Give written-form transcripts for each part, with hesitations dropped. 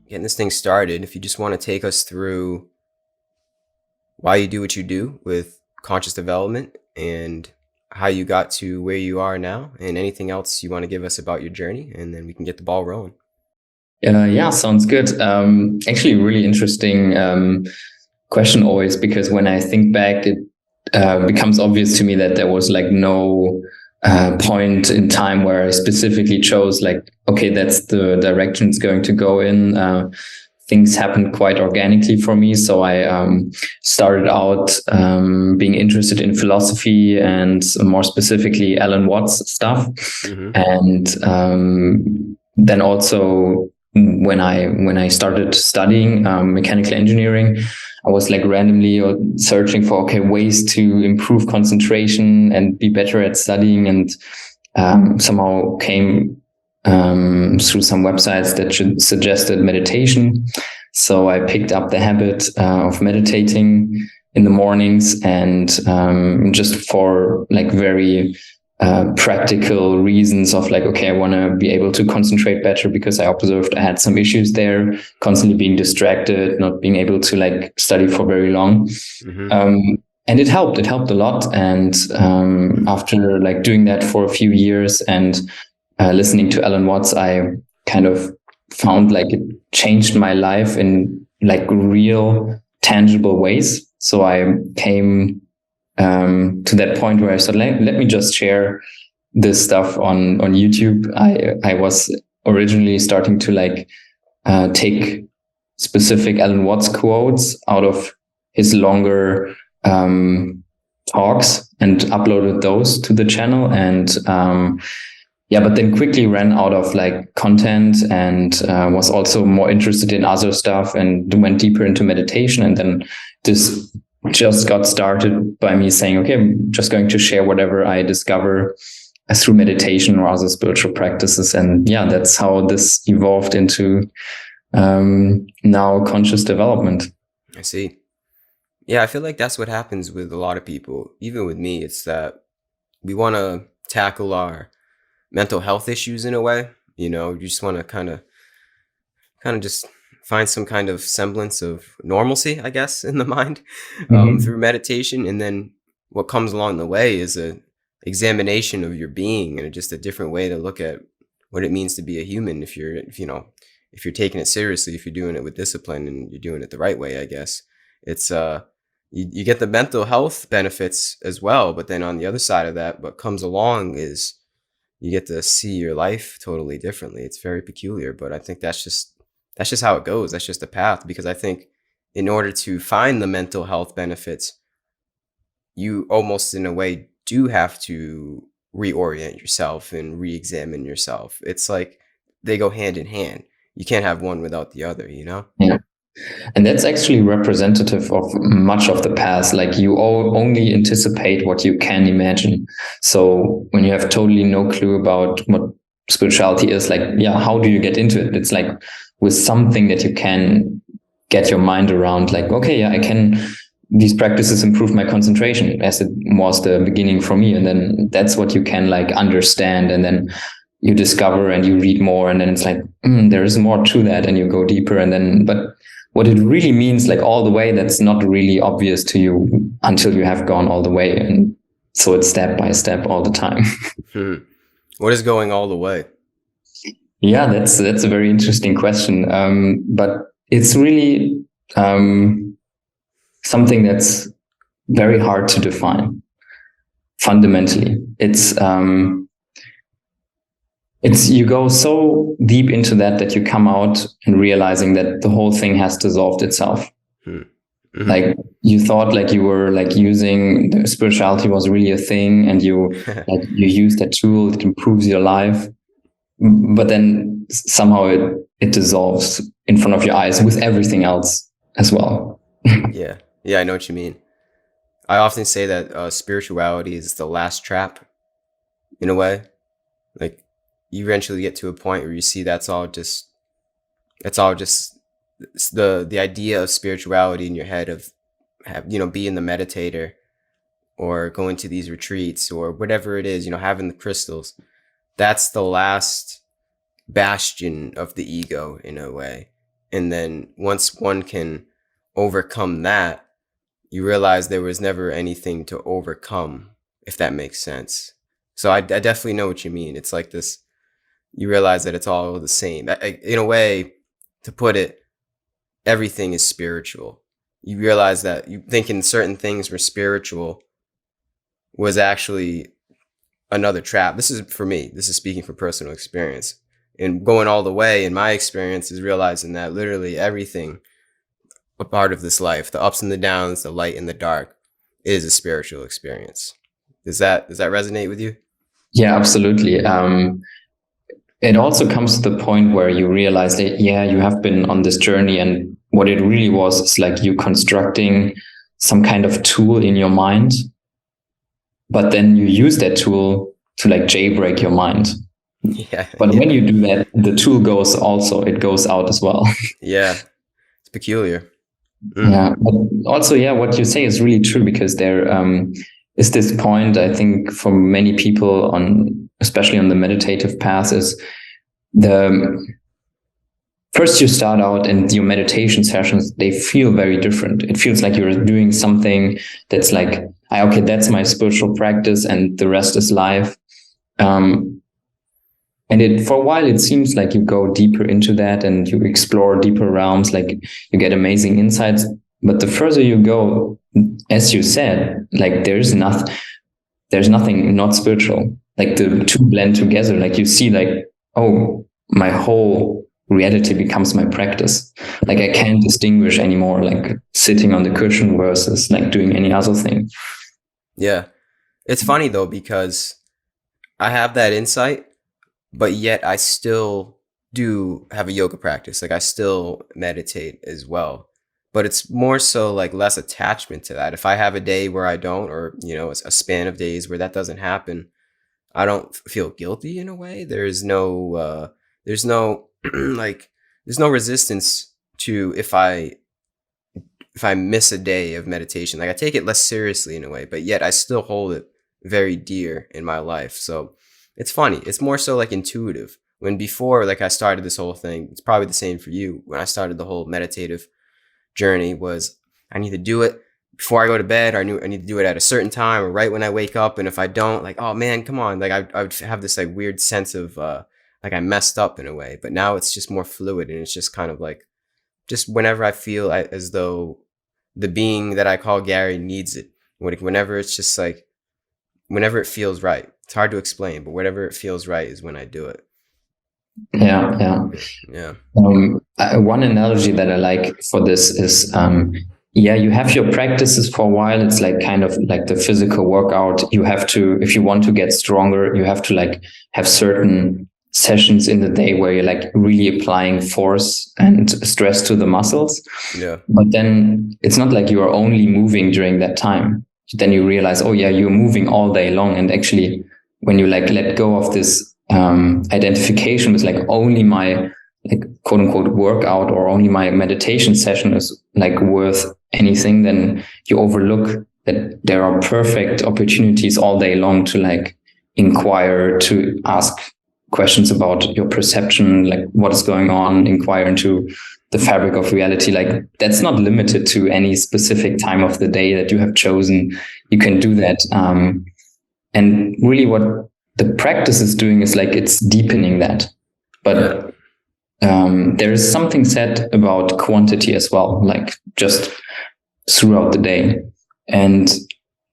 getting this thing started, if you just want to take us through why you do what you do with conscious development and how you got to where you are now, and anything else you want to give us about your journey, and then we can get the ball rolling. Yeah, sounds good. Actually, really interesting question always, because when I think back, it becomes obvious to me that there was like no point in time where I specifically chose like, okay, that's the direction it's going to go in. Things happened quite organically for me. So I started out being interested in philosophy and more specifically Alan Watts stuff. Mm-hmm. And then also when I started studying mechanical engineering, I was like randomly searching for ways to improve concentration and be better at studying, and somehow came through some websites that suggested meditation. So I picked up the habit of meditating in the mornings, and just for like very practical reasons of like, okay, I want to be able to concentrate better, because I observed I had some issues there, constantly being distracted, not being able to like study for very long. Mm-hmm. And it helped a lot. And after like doing that for a few years and listening to Alan Watts, I kind of found like it changed my life in like real tangible ways. So I came to that point where I said, let me just share this stuff on YouTube. I was originally starting to like take specific Alan Watts quotes out of his longer talks and uploaded those to the channel. And but then quickly ran out of like content, and was also more interested in other stuff and went deeper into meditation. And then this just got started by me saying, okay, I'm just going to share whatever I discover through meditation or other spiritual practices. And yeah, that's how this evolved into now conscious development. I see. Yeah, I feel like that's what happens with a lot of people, even with me. It's that we want to tackle our mental health issues in a way. You just want to kind of just find some kind of semblance of normalcy, I guess, in the mind through meditation. And then what comes along the way is a examination of your being, and just a different way to look at what it means to be a human. If you're taking it seriously, if you're doing it with discipline and you're doing it the right way, I guess it's you get the mental health benefits as well. But then on the other side of that, what comes along is you get to see your life totally differently. It's very peculiar, but I think that's just how it goes. That's just the path, because I think in order to find the mental health benefits, you almost in a way do have to reorient yourself and re-examine yourself. It's like they go hand in hand. You can't have one without the other, Yeah. And that's actually representative of much of the past. Like you only anticipate what you can imagine. So when you have totally no clue about what spirituality is, like, how do you get into it? It's like with something that you can get your mind around, like, okay, I can, these practices improve my concentration, as it was the beginning for me. And then that's what you can like understand. And then you discover and you read more, and then it's like, there is more to that, and you go deeper. And then, but what it really means, like all the way, that's not really obvious to you until you have gone all the way. And so it's step by step all the time. What is going all the way? Yeah, that's a very interesting question. But it's really something that's very hard to define. Fundamentally, it's you go so deep into that you come out and realizing that the whole thing has dissolved itself. Mm-hmm. Like you thought like you were like using the spirituality was really a thing, and you like you use that tool, it improves your life, but then somehow it dissolves in front of your eyes with everything else as well. Yeah, I know what you mean. I often say that spirituality is the last trap, in a way. Like you eventually get to a point where you see that's all just the idea of spirituality in your head of being the meditator or going to these retreats or whatever it is, having the crystals. That's the last bastion of the ego in a way. And then once one can overcome that, you realize there was never anything to overcome, if that makes sense. So I definitely know what you mean. It's like this, you realize that it's all the same. In a way, to put it, everything is spiritual. You realize that you thinking certain things were spiritual was actually another trap. This is for me. This is speaking from personal experience. And going all the way in my experience is realizing that literally everything a part of this life, the ups and the downs, the light and the dark, is a spiritual experience. Does that resonate with you? Yeah, absolutely. It also comes to the point where you realize that, yeah, you have been on this journey, and what it really was is like you constructing some kind of tool in your mind, but then you use that tool to like jailbreak your mind. Yeah. But Yeah. when you do that, the tool it goes out as well. Yeah. It's peculiar. Yeah, but also, yeah, what you say is really true, because there is this point, I think, for many people especially on the meditative path, is the first you start out and your meditation sessions, they feel very different. It feels like you're doing something that's like, okay, that's my spiritual practice and the rest is life. And for a while, it seems like you go deeper into that and you explore deeper realms, like you get amazing insights. But the further you go, as you said, like there's nothing not spiritual. Like the two blend together. Like you see, like, oh, my whole reality becomes my practice. Like I can't distinguish anymore, like sitting on the cushion versus like doing any other thing. Yeah. It's funny though, because I have that insight, but yet I still do have a yoga practice. Like I still meditate as well. But it's more so like less attachment to that. If I have a day where I don't, or a span of days where that doesn't happen, I don't feel guilty in a way. There's no like there's no resistance to if I miss a day of meditation. Like I take it less seriously in a way, but yet I still hold it very dear in my life. So it's funny. It's more so like intuitive. When before, like I started this whole thing, it's probably the same for you. When I started the whole meditative journey, was I need to do it before I go to bed, or I knew I need to do it at a certain time or right when I wake up. And if I don't, like, oh man, come on. Like I would have this like weird sense of like I messed up in a way. But now it's just more fluid, and it's just kind of like just whenever I feel as though the being that I call Gary needs it. Whenever it's just like whenever it feels right. It's hard to explain, but whenever it feels right is when I do it. Yeah. Yeah. One analogy that I like for this is, you have your practices for a while. It's like kind of like the physical workout. You have to, if you want to get stronger, you have to like have certain sessions in the day where you're like really applying force and stress to the muscles. Yeah. But then it's not like you are only moving during that time. Then you realize, oh yeah, you're moving all day long. And actually, when you like let go of this identification with like only my like quote unquote workout or only my meditation session is like worth anything, then you overlook that there are perfect opportunities all day long to like inquire, to ask questions about your perception, like what is going on, inquire into the fabric of reality. Like that's not limited to any specific time of the day that you have chosen. You can do that. And really what the practice is doing is like it's deepening that. But there is something said about quantity as well, like just throughout the day. And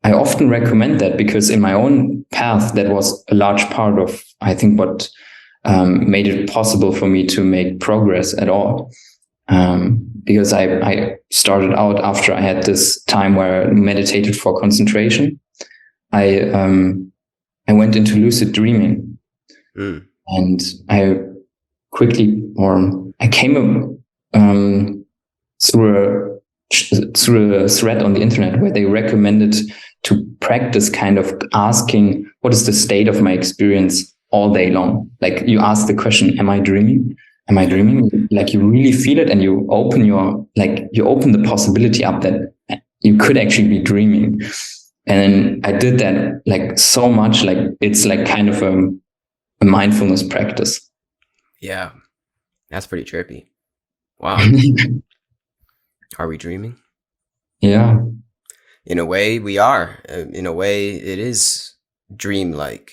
I often recommend that because in my own path, that was a large part of, I think, what made it possible for me to make progress at all. Because I started out after I had this time where I meditated for concentration. I went into lucid dreaming, and I came through a thread on the internet where they recommended to practice kind of asking, what is the state of my experience all day long? Like you ask the question, am I dreaming? Am I dreaming? Like you really feel it, and you open the possibility up that you could actually be dreaming. And I did that like so much, like it's like kind of a mindfulness practice. Yeah. That's pretty trippy. Wow. Are we dreaming? Yeah. In a way, we are. In a way, it is dreamlike.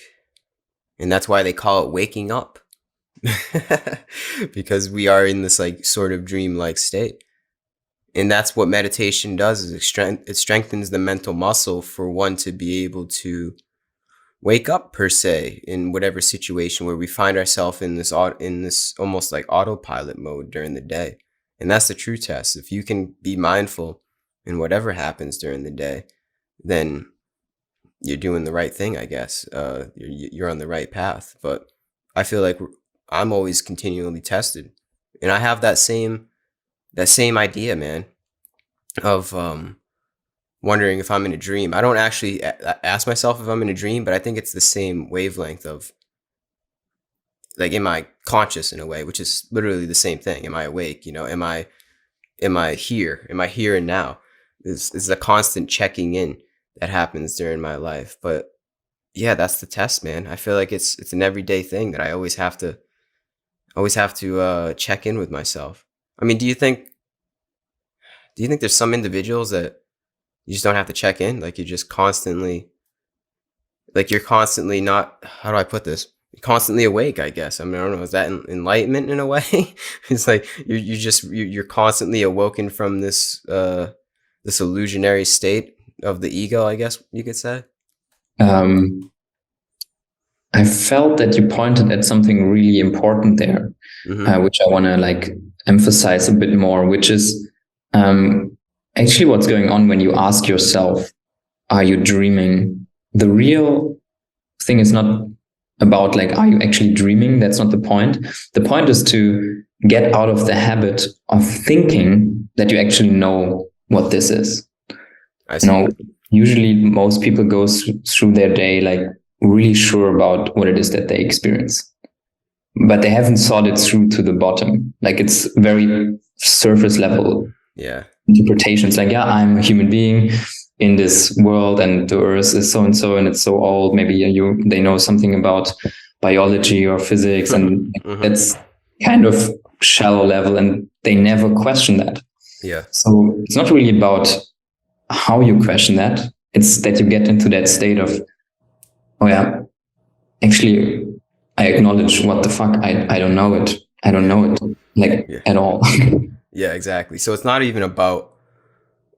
And that's why they call it waking up. Because we are in this like sort of dreamlike state. And that's what meditation does is it strengthens the mental muscle for one to be able to wake up per se in whatever situation where we find ourselves in this almost like autopilot mode during the day. And that's the true test. If you can be mindful in whatever happens during the day, then you're doing the right thing, I guess. You're on the right path. But I feel like I'm always continually tested, and I have that same idea, man, of wondering if I'm in a dream. I don't actually ask myself if I'm in a dream, but I think it's the same wavelength of like, am I conscious in a way, which is literally the same thing. Am I awake? Am I here? Am I here and now? Is a constant checking in that happens during my life. But yeah, that's the test, man. I feel like it's an everyday thing that I always have to check in with myself. I mean, do you think there's some individuals that you just don't have to check in? Like you're constantly not, how do I put this? You're constantly awake, I guess. I mean, I don't know. Is that enlightenment in a way? It's like you're constantly awoken from this illusionary state of the ego, I guess you could say. Um, I felt that you pointed at something really important there, Mm-hmm. which I want to like emphasize a bit more, which is actually what's going on when you ask yourself, are you dreaming? The real thing is not about like, are you actually dreaming? That's not the point. The point is to get out of the habit of thinking that you actually know what this is. I You see. know, usually most people go through their day like really sure about what it is that they experience, but they haven't thought it through to the bottom. Like it's very surface level Yeah. interpretations. Like, yeah, I'm a human being in this world, and the Earth is so and so, and it's so old. Maybe they know something about biology or physics, and Mm-hmm. that's kind of shallow level, and they never question that. Yeah. So it's not really about how you question that. It's that you get into that state of, oh yeah, actually, I acknowledge what the fuck. I don't know it. I don't know it like Yeah. at all. Yeah, exactly. So it's not even about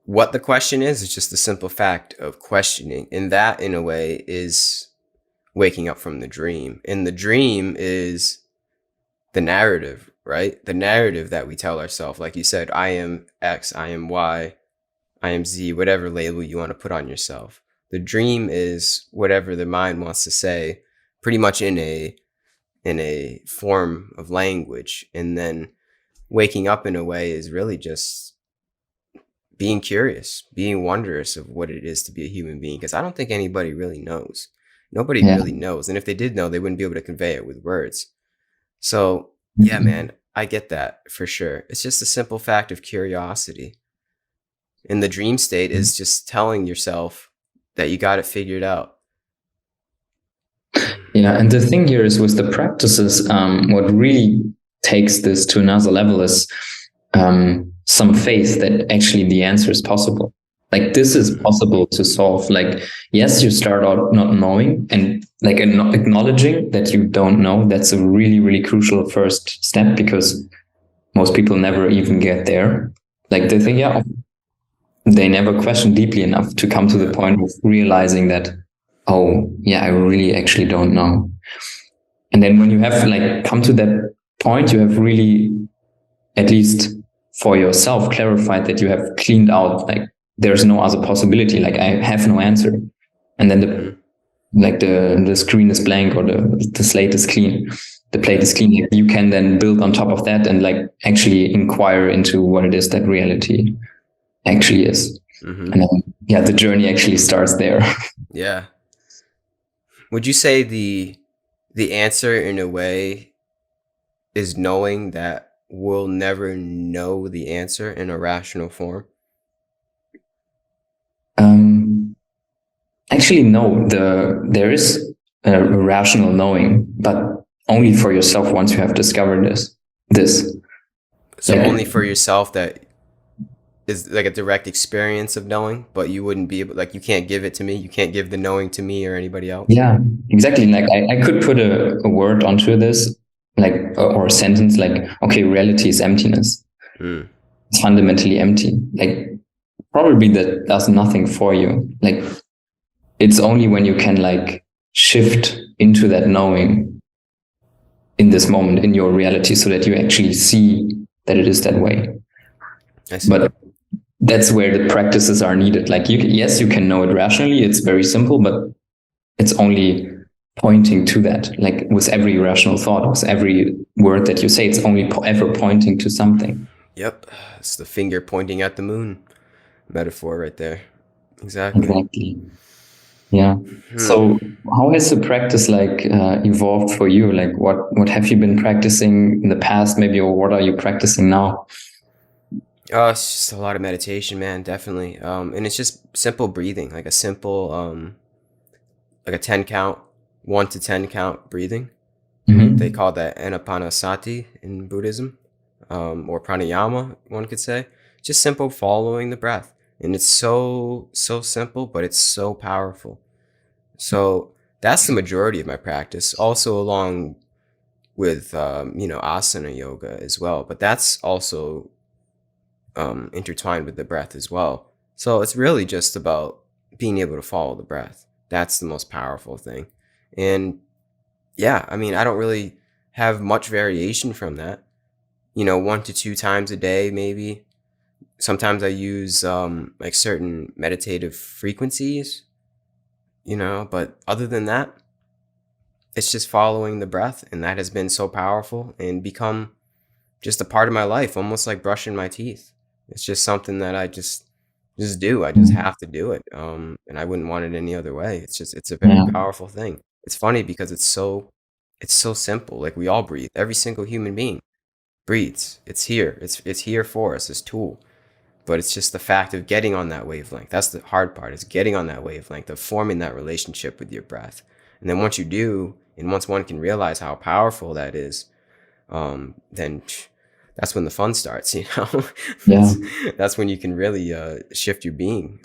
what the question is, it's just the simple fact of questioning. And that, in a way, is waking up from the dream. And the dream is the narrative, right? The narrative that we tell ourselves. Like you said, I am X, I am Y, I am Z, whatever label you want to put on yourself. The dream is whatever the mind wants to say, pretty much in a form of language. And then waking up in a way is really just being curious, being wondrous of what it is to be a human being. Because I don't think anybody really knows. Nobody Yeah. really knows. And if they did know, they wouldn't be able to convey it with words. So, yeah, man, I get that for sure. It's just a simple fact of curiosity. And the dream state is just telling yourself that you got it figured out. Yeah, and the thing here is with the practices, what really takes this to another level is some faith that actually the answer is possible. Like this is possible to solve. Like, yes, you start out not knowing and like acknowledging that you don't know. That's a really, really crucial first step because most people never even get there. Like they think, yeah, they never question deeply enough to come to the point of realizing that, oh, yeah, I really actually don't know. And then when you have like come to that point, you have really, at least for yourself, clarified that you have cleaned out, like there's no other possibility, like I have no answer. And then the screen is blank or the slate is clean, the plate is clean. You can then build on top of that and like actually inquire into what it is that reality actually is. Mm-hmm. And then, yeah, the journey actually starts there. Yeah. Would you say the answer in a way is knowing that we'll never know the answer in a rational form? Actually, no. There is a rational knowing, but only for yourself once you have discovered this. So Like, only for yourself, that is like a direct experience of knowing, but you wouldn't be able, like, you can't give it to me. You can't give the knowing to me or anybody else. yeah, exactly. Like I could put a word onto this, like, or a sentence like, okay, reality is emptiness. Mm. It's fundamentally empty. Like, probably that does nothing for you. Like, it's only when you can like shift into that knowing in this moment in your reality so that you actually see that it is that way. I see. But that's where the practices are needed. Like, yes, you can know it rationally. It's very simple, but it's only pointing to that. Like with every rational thought, with every word that you say, it's only ever pointing to something. Yep. It's the finger pointing at the moon metaphor right there. Exactly. Exactly. Yeah. Hmm. So how has the practice like evolved for you? Like what have you been practicing in the past maybe, or what are you practicing now? It's just a lot of meditation, man, definitely. And it's just simple breathing, like a simple, like a 10 count, 1 to 10 count breathing. They Mm-hmm. call that anapanasati in Buddhism, or pranayama, one could say. Just simple following the breath. And it's so simple, but it's so powerful. So that's the majority of my practice, also along with, asana yoga as well. But that's also intertwined with the breath as well. So it's really just about being able to follow the breath. That's the most powerful thing. And yeah, I mean, I don't really have much variation from that. 1 to 2 times a day, maybe. Sometimes I use like certain meditative frequencies, but other than that, it's just following the breath. And that has been so powerful and become just a part of my life, almost like brushing my teeth. It's just something that I just do. I just have to do it. And I wouldn't want it any other way. It's a very Yeah. powerful thing. It's funny because it's so simple. Like, we all breathe. Every single human being breathes. It's here. It's here for us, this tool. But it's just the fact of getting on that wavelength. That's the hard part, is getting on that wavelength, of forming that relationship with your breath. And then once you do, and once one can realize how powerful that is, then that's when the fun starts, Yeah. that's when you can really shift your being.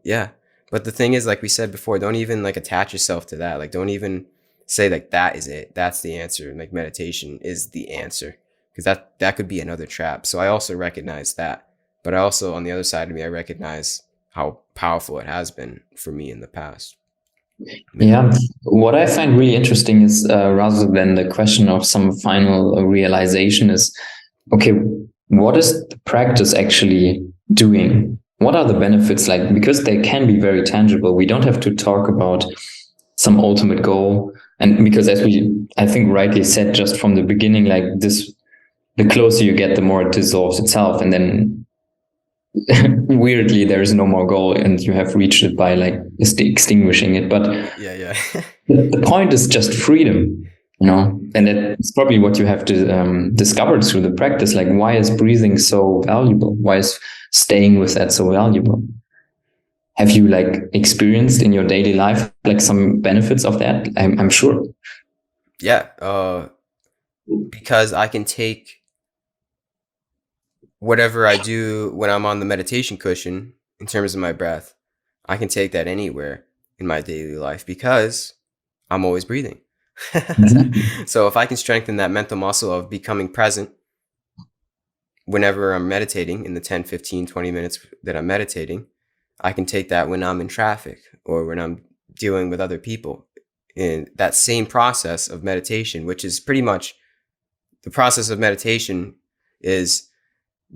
Yeah. But the thing is, like we said before, don't even like attach yourself to that. Like, don't even say like that is it. That's the answer. Like, meditation is the answer, because that could be another trap. So I also recognize that. But I also, on the other side of me, I recognize how powerful it has been for me in the past. Yeah. Yeah, what I find really interesting is rather than the question of some final realization is, okay, what is the practice actually doing? What are the benefits like? Because they can be very tangible. We don't have to talk about some ultimate goal. And because as we, I think rightly said just from the beginning, like this, the closer you get, the more it dissolves itself. And then weirdly there is no more goal and you have reached it by like extinguishing it. But Yeah, yeah. the point is just freedom, and it's probably what you have to discover through the practice. Like, why is breathing so valuable? Why is staying with that so valuable? Have you like experienced in your daily life like some benefits of that? I'm sure. Yeah, because I can take whatever I do when I'm on the meditation cushion in terms of my breath, I can take that anywhere in my daily life because I'm always breathing. Exactly. So if I can strengthen that mental muscle of becoming present whenever I'm meditating, in the 10, 15, 20 minutes that I'm meditating, I can take that when I'm in traffic or when I'm dealing with other people. In that same process of meditation, which is pretty much the process of meditation, is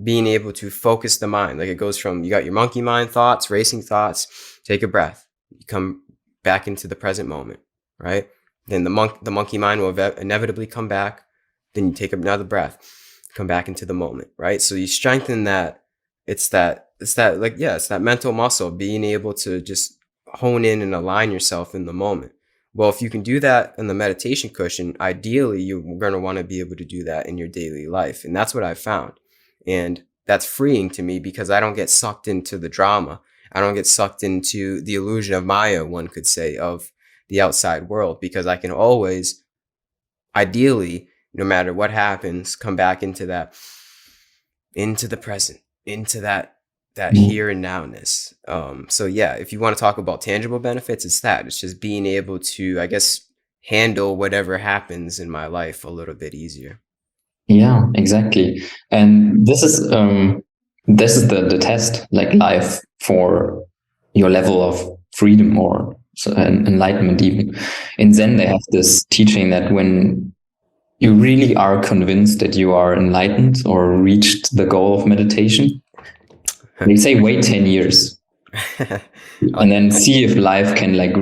being able to focus the mind. Like, it goes from, you got your monkey mind thoughts, racing thoughts, take a breath, you come back into the present moment, right? Then the monkey mind will inevitably come back. Then you take another breath, come back into the moment, right? So you strengthen that. It's that like, yeah, it's that mental muscle, being able to just hone in and align yourself in the moment. Well, if you can do that in the meditation cushion, ideally you're going to want to be able to do that in your daily life. And that's what I found. And that's freeing to me because I don't get sucked into the drama. I don't get sucked into the illusion of Maya, one could say, of the outside world, because I can always, ideally, no matter what happens, come back into that into the present, into that here and nowness. So yeah, if you want to talk about tangible benefits, it's that. It's just being able to, I guess, handle whatever happens in my life a little bit easier. Yeah, exactly. And this is the test, like life for your level of freedom or enlightenment. Even in Zen, they have this teaching that when you really are convinced that you are enlightened or reached the goal of meditation, they say wait 10 years and then see if life can like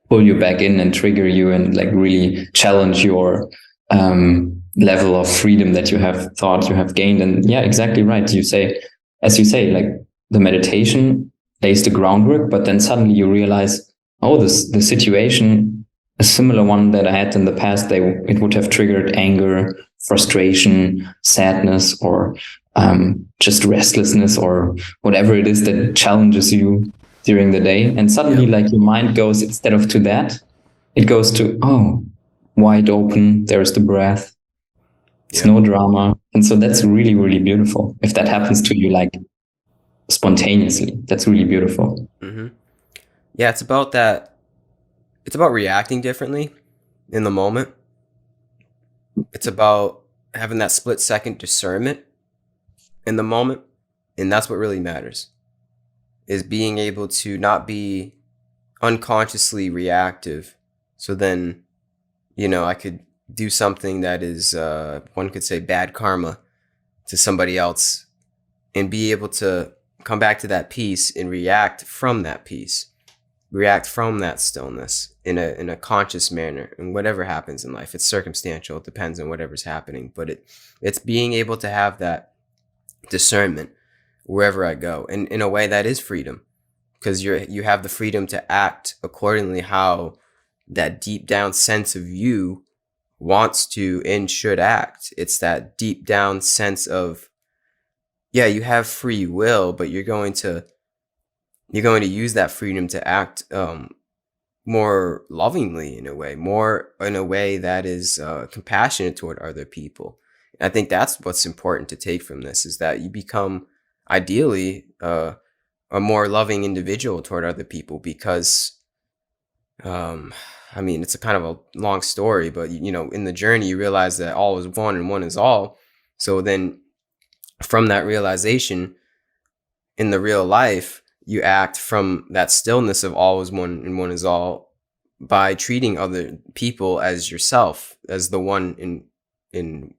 pull you back in and trigger you and like really challenge your level of freedom that you have thought you have gained. And yeah, exactly right. As you say, like the meditation lays the groundwork, but then suddenly you realize, oh, the situation, a similar one that I had in the past, it would have triggered anger, frustration, sadness, or just restlessness, or whatever it is that challenges you during the day. And suddenly, like your mind goes, instead of to that, it goes to, oh, wide open, there's the breath. It's no drama. And so that's really, really beautiful. If that happens to you like spontaneously, that's really beautiful. Mm-hmm. Yeah, it's about that. It's about reacting differently in the moment. It's about having that split second discernment in the moment. And that's what really matters, is being able to not be unconsciously reactive. So then, I could do something that is, one could say, bad karma to somebody else, and be able to come back to that peace and react from that peace, react from that stillness in a conscious manner. And whatever happens in life, it's circumstantial. It depends on whatever's happening, but it's being able to have that discernment wherever I go, and in a way that is freedom, because you have the freedom to act accordingly how that deep down sense of you wants to and should act. It's that deep down sense of, yeah, you have free will, but you're going to use that freedom to act more lovingly, in a way that is compassionate toward other people. And I think that's what's important to take from this, is that you become ideally a more loving individual toward other people, because it's a kind of a long story, but in the journey you realize that all is one and one is all. So then from that realization in the real life, you act from that stillness of all is one and one is all, by treating other people as yourself, as the one in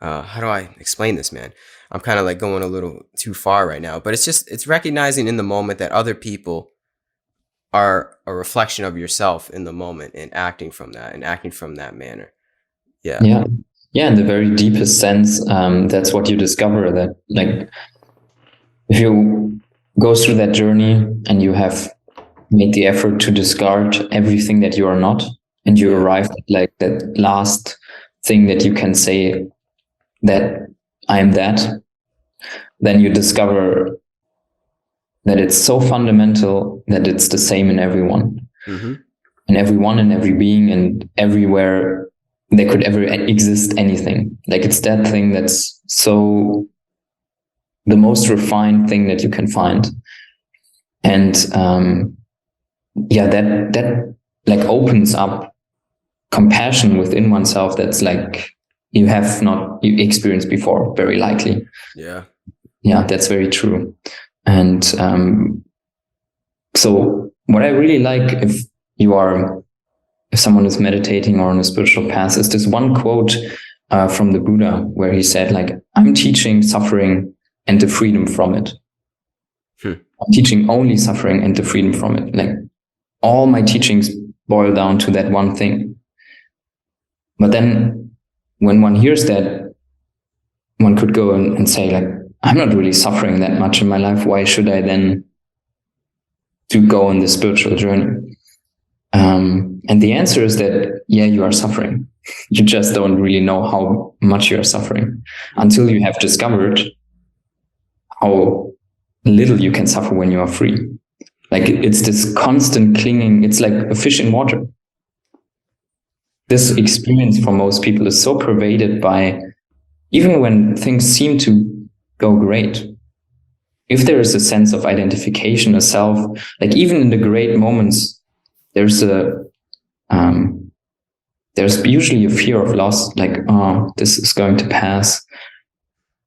how do I explain this, man? I'm kind of like going a little too far right now, but it's recognizing in the moment that other people are a reflection of yourself in the moment, and acting from that manner. Yeah. In the very deepest sense, that's what you discover, that like if you go through that journey and you have made the effort to discard everything that you are not, and you arrive at like that last thing that you can say, that I'm that, then you discover that it's so fundamental that it's the same in everyone. Mm-hmm. And everyone and every being and everywhere there could ever exist anything. Like it's that thing that's so the most refined thing that you can find. And that like opens up compassion within oneself that's like you experienced before, very likely. Yeah, that's very true. And so what I really like, if someone is meditating or on a spiritual path, is this one quote from the Buddha, where he said, like, I'm teaching suffering and the freedom from it. I'm teaching only suffering and the freedom from it. Like all my teachings boil down to that one thing. But then when one hears that, one could go and say, like, I'm not really suffering that much in my life. Why should I then go on this spiritual journey? And the answer is that, yeah, you are suffering. You just don't really know how much you are suffering until you have discovered how little you can suffer when you are free. Like it's this constant clinging. It's like a fish in water. This experience for most people is so pervaded by, even when things seem to go great. If there is a sense of identification, a self, like even in the great moments, there's usually a fear of loss, like, oh, this is going to pass.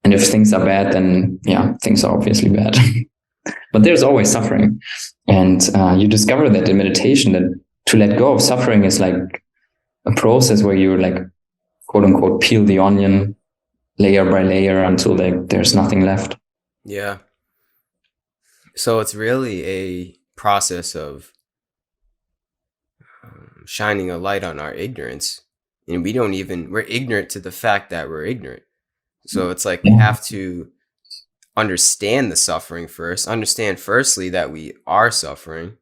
And if things are bad, then yeah, things are obviously bad. But there's always suffering. And you discover that in meditation, that to let go of suffering is like a process where you like, quote unquote, peel the onion layer by layer until there's nothing left. Yeah. So it's really a process of shining a light on our ignorance. And we're ignorant to the fact that we're ignorant. So it's like we have to understand the suffering first, understand firstly that we are suffering.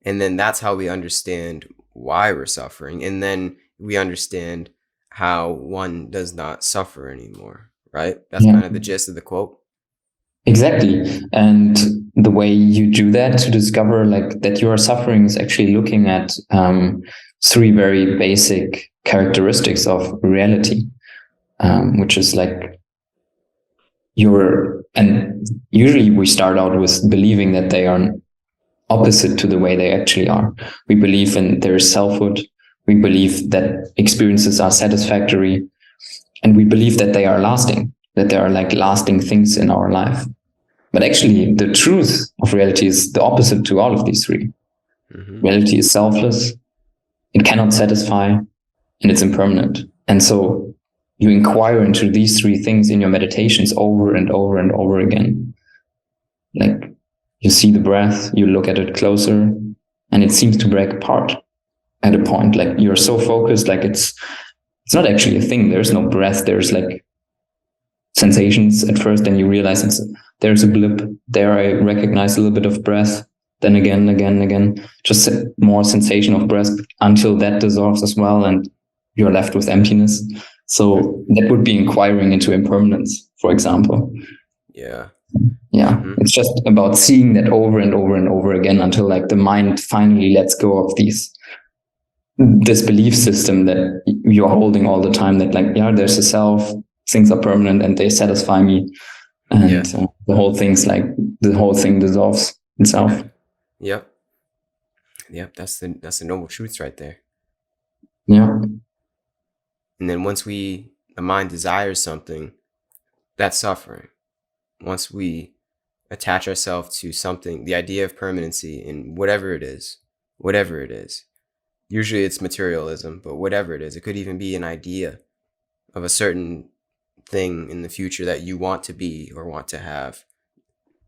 And then that's how we understand why we're suffering. And then we understand how one does not suffer anymore, right? That's kind of the gist of the quote. Exactly. And the way you do that to discover like that you are suffering is actually looking at three very basic characteristics of reality, which is like and usually we start out with believing that they are opposite to the way they actually are. We believe in their selfhood. We believe that experiences are satisfactory, and we believe that they are lasting, that there are like lasting things in our life. But actually, the truth of reality is the opposite to all of these three. Mm-hmm. Reality is selfless, it cannot satisfy, and it's impermanent. And so you inquire into these three things in your meditations over and over and over again. Like you see the breath, you look at it closer, and it seems to break apart at a point. Like you're so focused, like it's not actually a thing. There's no breath. There's like sensations at first, then you realize there's a blip there. I recognize a little bit of breath. Then again, just more sensation of breath until that dissolves as well, and you're left with emptiness. So that would be inquiring into impermanence, for example. Yeah. Mm-hmm. It's just about seeing that over and over and over again until like the mind finally lets go of this belief system that you're holding all the time, that like, yeah, there's a self, things are permanent and they satisfy me. And the whole thing dissolves itself. Yep. That's the noble truths right there. Yeah. And then once the mind desires something, that's suffering. Once we attach ourselves to something, the idea of permanency in whatever it is, usually it's materialism, but whatever it is, it could even be an idea of a certain thing in the future that you want to be or want to have.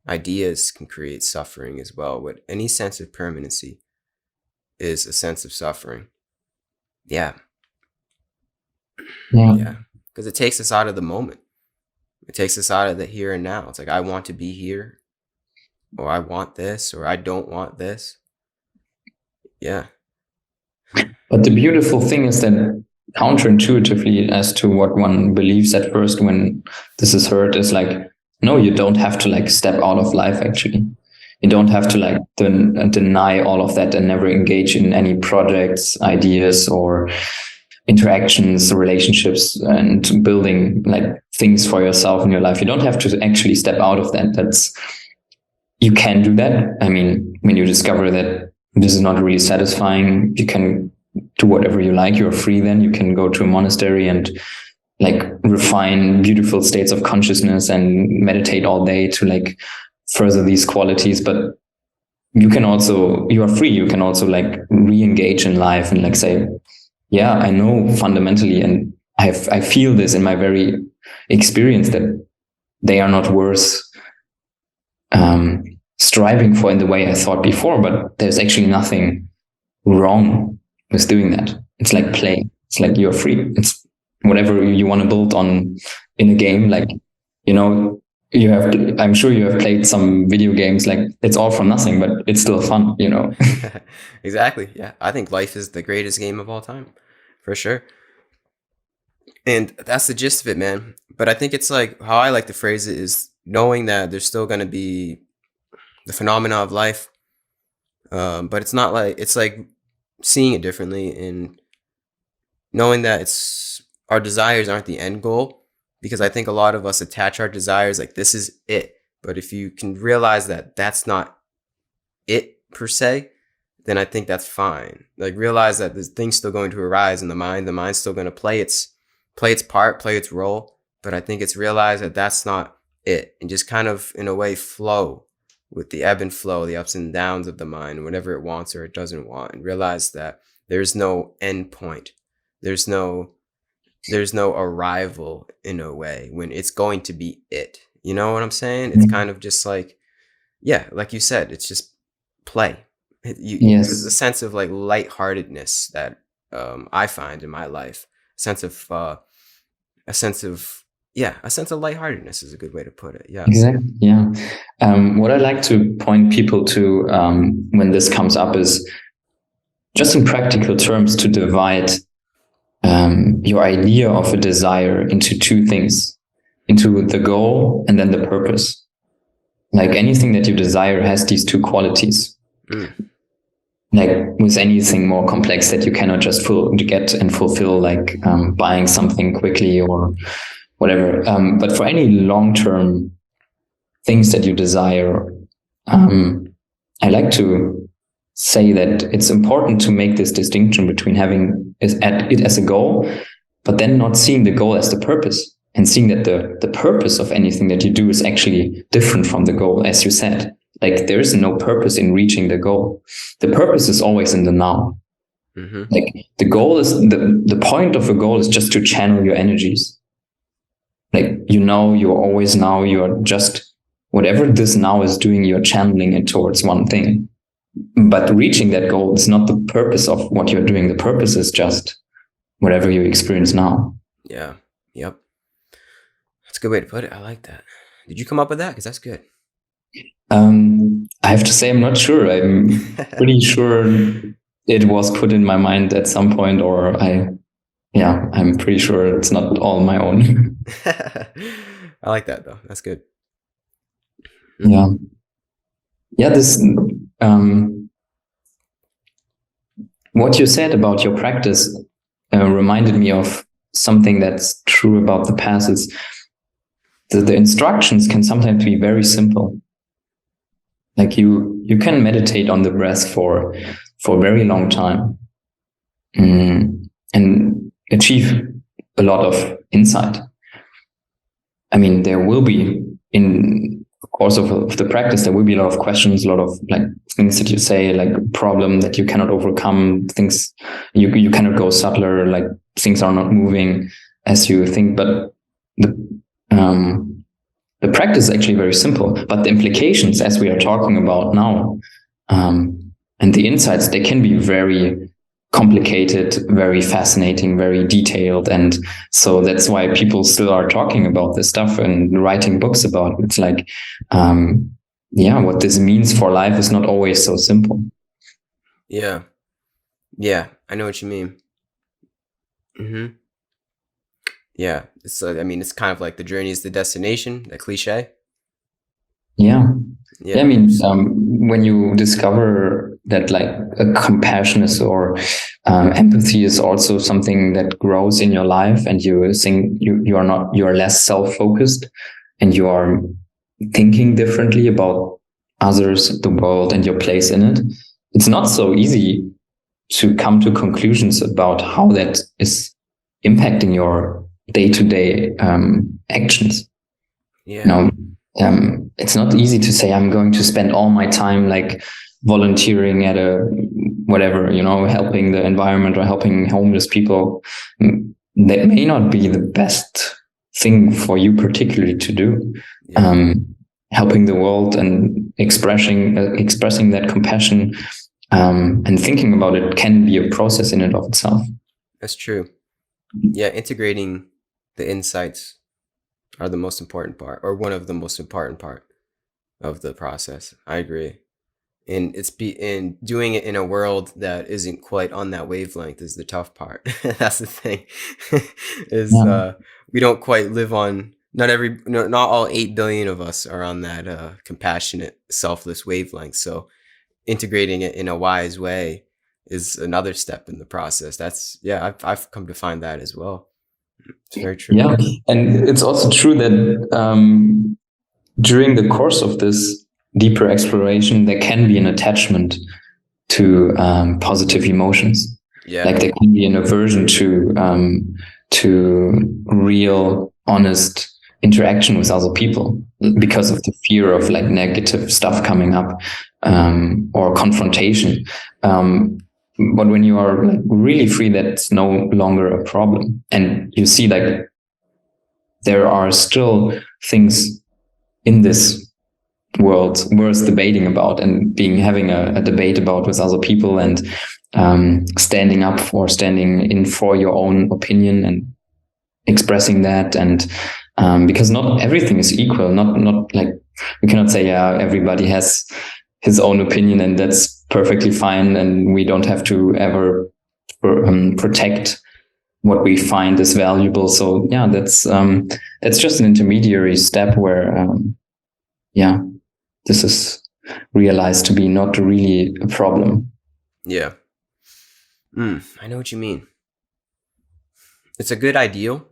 Ideas can create suffering as well, but any sense of permanency is a sense of suffering. Yeah. Because it takes us out of the moment. It takes us out of the here and now. It's like, I want to be here, or I want this, or I don't want this. Yeah. But the beautiful thing is that counterintuitively as to what one believes at first when this is heard is like, no, you don't have to like step out of life. Actually, you don't have to like deny all of that and never engage in any projects, ideas, or interactions, relationships, and building like things for yourself in your life. You don't have to actually step out of that. You can do that. I mean, when you discover that this is not really satisfying, you can do whatever you like. You're free. Then you can go to a monastery and like refine beautiful states of consciousness and meditate all day to like further these qualities. But you are free. You can also like re-engage in life and like say, yeah, I know fundamentally, and I feel this in my very experience that they are not worth striving for in the way I thought before. But there's actually nothing wrong with doing that. It's like play. It's like you're free. It's whatever you want to build on in a game. Like, you know, I'm sure you have played some video games, like it's all for nothing, but it's still fun, you know? Exactly. Yeah. I think life is the greatest game of all time, for sure. And that's the gist of it, man. But I think it's like, how I like to phrase it is knowing that there's still going to be the phenomena of life. But it's not like, it's like seeing it differently and knowing that our desires aren't the end goal, because I think a lot of us attach our desires like this is it. But if you can realize that that's not it per se, then I think that's fine. Like realize that there's things still going to arise in the mind. The mind's still going to play its part, play its role. But I think it's realize that that's not it, and just kind of in a way flow with the ebb and flow, the ups and downs of the mind, whatever it wants or it doesn't want, and realize that there's no end point. There's no arrival in a way when it's going to be it. You know what I'm saying? It's kind of just like, yeah, like you said, it's just play. There's a Yes, sense of like lightheartedness that I find in my life. A sense of a sense of a sense of lightheartedness is a good way to put it. Yeah. exactly. Yeah. What I like to point people to when this comes up is just in practical terms to divide your idea of a desire into two things, into the goal and then the purpose. Like anything that you desire has these two qualities. Like with anything more complex that you cannot just get and fulfill, like buying something quickly or whatever. But for any long-term things that you desire, I like to say that it's important to make this distinction between having it as a goal, but then not seeing the goal as the purpose, and seeing that the purpose of anything that you do is actually different from the goal, as you said. Like there is no purpose in reaching the goal. The purpose is always in the now. Mm-hmm. Like the goal is the point of a goal is just to channel your energies. Like, you're always now, you're just whatever this now is doing, you're channeling it towards one thing. But reaching that goal is not the purpose of what you're doing. The purpose is just whatever you experience now. Yeah. Yep. That's a good way to put it. I like that. Did you come up with that? Because that's good. I have to say, I'm not sure. I'm pretty sure it was put in my mind at some point, or I'm pretty sure it's not all my own. I like that though. That's good. Yeah. Yeah. This, what you said about your practice reminded me of something that's true about the past. Is the instructions can sometimes be very simple. Like you can meditate on the breath for a very long time, and achieve a lot of insight. I mean, there will be, in the course of the practice, there will be a lot of questions, a lot of like things that you say, like a problem that you cannot overcome, things you cannot go subtler, like things are not moving as you think. But the practice is actually very simple, but the implications, as we are talking about now, and the insights, they can be very complicated, very fascinating, very detailed. And so that's why people still are talking about this stuff and writing books about it. It's like, what this means for life is not always so simple. Yeah. Yeah, I know what you mean. Mm-hmm. Yeah, it's it's kind of like the journey is the destination, that cliche. Yeah. I mean, when you discover that like a compassion or empathy is also something that grows in your life, and you think you're less self-focused, and you are thinking differently about others, the world, and your place in it, it's not so easy to come to conclusions about how that is impacting your day-to-day actions. Yeah. It's not easy to say I'm going to spend all my time like volunteering at a whatever, helping the environment or helping homeless people. That may not be the best thing for you particularly to do. Yeah. Helping the world and expressing that compassion and thinking about it can be a process in and of itself. That's true. Yeah, integrating the insights are the most important part, or one of the most important part of the process. I agree. And doing it in a world that isn't quite on that wavelength is the tough part. That's the thing. We don't quite live on, not all 8 billion of us are on that compassionate, selfless wavelength. So integrating it in a wise way is another step in the process. I've come to find that as well. It's very true. Yeah, and it's also true that during the course of this deeper exploration, there can be an attachment to positive emotions. Yeah. Like there can be an aversion to real, honest interaction with other people because of the fear of like negative stuff coming up or confrontation. But when you are like really free, that's no longer a problem, and you see like there are still things in this world worth debating about and having a debate about with other people, and standing in for your own opinion and expressing that. And because not everything is equal, not like we cannot say, yeah, everybody has his own opinion and that's perfectly fine, and we don't have to ever protect what we find is valuable. So yeah, that's just an intermediary step where this is realized to be not really a problem. Yeah. I know what you mean. It's a good ideal,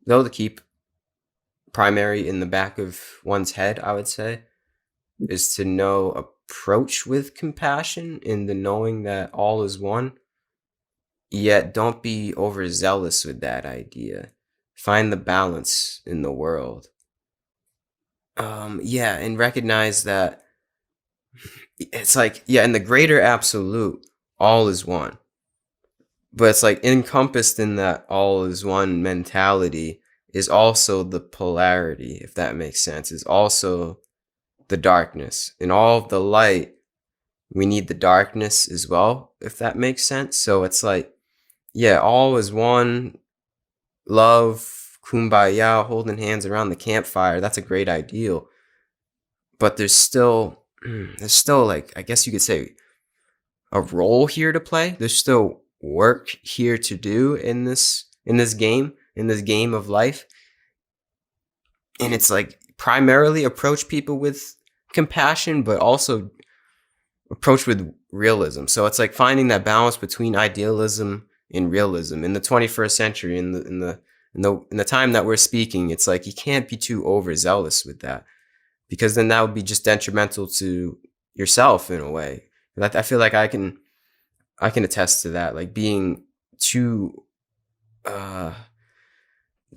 though, to keep primary in the back of one's head, I would say, is to know approach with compassion in the knowing that all is one, yet don't be overzealous with that idea. Find the balance in the world. And recognize that it's like, in the greater absolute, all is one. But it's like encompassed in that all is one mentality is also the polarity, if that makes sense, is also the darkness. In all of the light, we need the darkness as well, if that makes sense. So it's like, all is one, love, kumbaya, holding hands around the campfire. That's a great ideal. But there's still like, I guess you could say, a role here to play. There's still work here to do in this game of life. And it's like primarily approach people with compassion, but also approach with realism. So it's like finding that balance between idealism and realism in the 21st century, in the time that we're speaking. It's like you can't be too overzealous with that, because then that would be just detrimental to yourself in a way. I feel like I can attest to that, like being too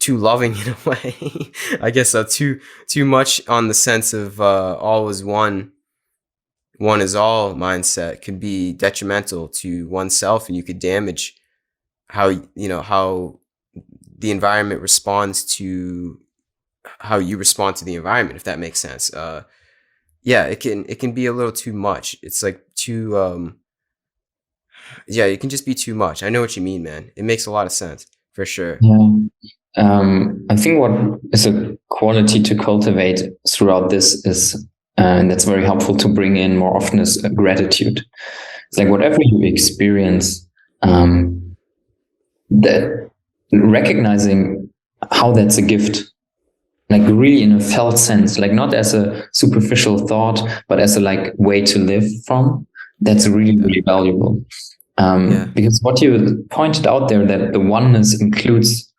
loving in a way. I guess too much on the sense of all is one is all mindset could be detrimental to oneself, and you could damage how the environment responds to how you respond to the environment, if that makes sense. It can be a little too much. It's like too it can just be too much. I know what you mean, man. It makes a lot of sense, for sure. I think what is a quality to cultivate throughout this is, and that's very helpful to bring in more often, is gratitude. It's like whatever you experience, that recognizing how that's a gift, like really in a felt sense, like not as a superficial thought, but as a like way to live from. That's really, really valuable. Because what you pointed out there, that the oneness includes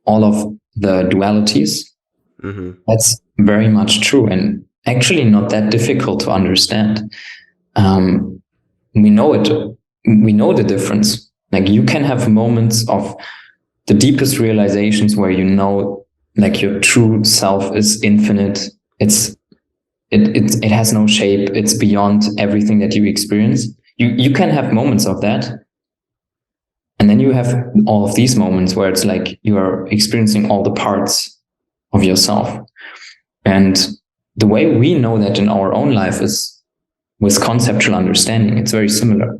all of the dualities, that's very much true, and actually not that difficult to understand. We know it. We know the difference. Like you can have moments of the deepest realizations where you know, like your true self is infinite. It has no shape. It's beyond everything that you experience. You can have moments of that. And then you have all of these moments where it's like you are experiencing all the parts of yourself. And the way we know that in our own life is with conceptual understanding. It's very similar.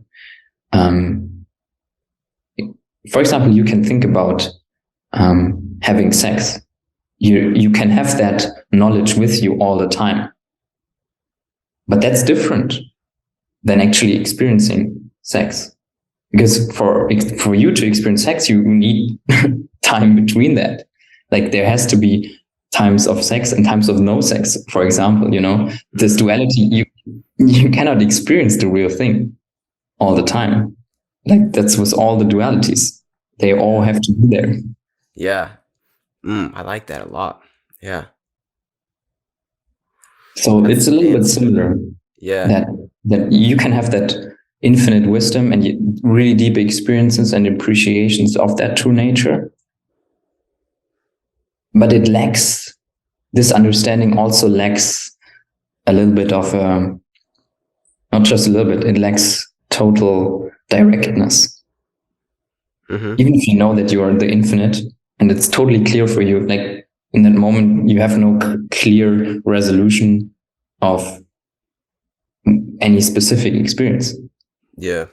For example, you can think about having sex. You can have that knowledge with you all the time. But that's different than actually experiencing sex. Because for you to experience sex, you need time between that. Like there has to be times of sex and times of no sex, for example, this duality, you cannot experience the real thing all the time. Like that's with all the dualities. They all have to be there. Yeah. I like that a lot. Yeah. So it's a That's little bit fancy. similar Yeah. that you can have that infinite wisdom and really deep experiences and appreciations of that true nature, but it lacks this understanding. Also lacks a little bit of not just a little bit. It lacks total directness. Mm-hmm. Even if you know that you are the infinite and it's totally clear for you, like in that moment, you have no clear resolution of any specific experience. Yeah.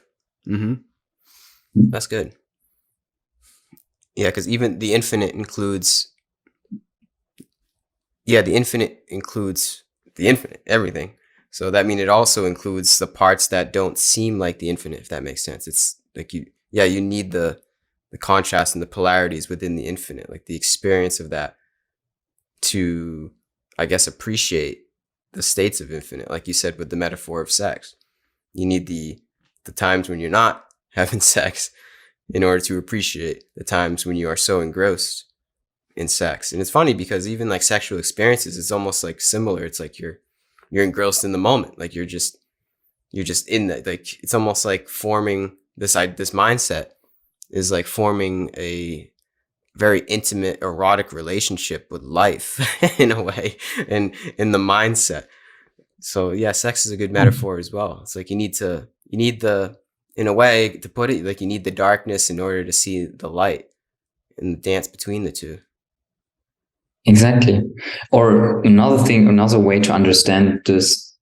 Mm-hmm. That's good. Yeah, because even the infinite includes, yeah, the infinite includes the infinite, everything. So that means it also includes the parts that don't seem like the infinite, if that makes sense. It's like you need the contrast and the polarities within the infinite, like the experience of that to, I guess, appreciate the states of infinite. Like you said with the metaphor of sex, you need the times when you're not having sex in order to appreciate the times when you are so engrossed in sex. And it's funny because even like sexual experiences, it's almost like similar. It's like you're engrossed in the moment. Like you're just in that. Like it's almost like forming this mindset is like forming a very intimate erotic relationship with life in a way, and in the mindset. So yeah, sex is a good metaphor as well. It's like you need the, in a way to put it, like you need the darkness in order to see the light and the dance between the two. Exactly. Or another thing, another way to understand this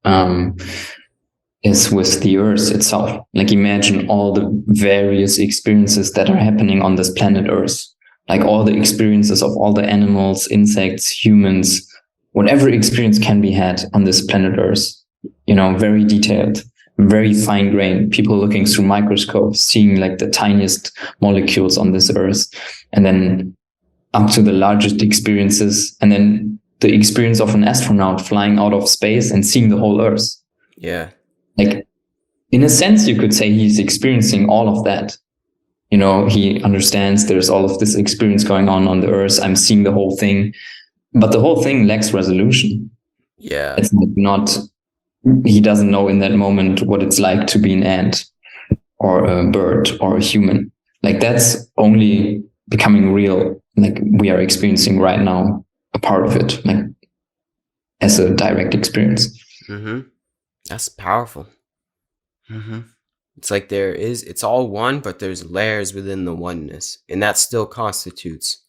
is with the Earth itself. Like imagine all the various experiences that are happening on this planet Earth, like all the experiences of all the animals, insects, humans, whatever experience can be had on this planet Earth. Very detailed, very fine grained. People looking through microscopes, seeing like the tiniest molecules on this Earth, and then up to the largest experiences, and then the experience of an astronaut flying out of space and seeing the whole Earth. Yeah. Like, in a sense, you could say he's experiencing all of that. He understands there's all of this experience going on the Earth. I'm seeing the whole thing, but the whole thing lacks resolution. Yeah. It's not, he doesn't know in that moment what it's like to be an ant or a bird or a human. Like that's only becoming real. Like we are experiencing right now a part of it, like as a direct experience. Mm-hmm. That's powerful. Mm-hmm. It's like it's all one, but there's layers within the oneness, and that still constitutes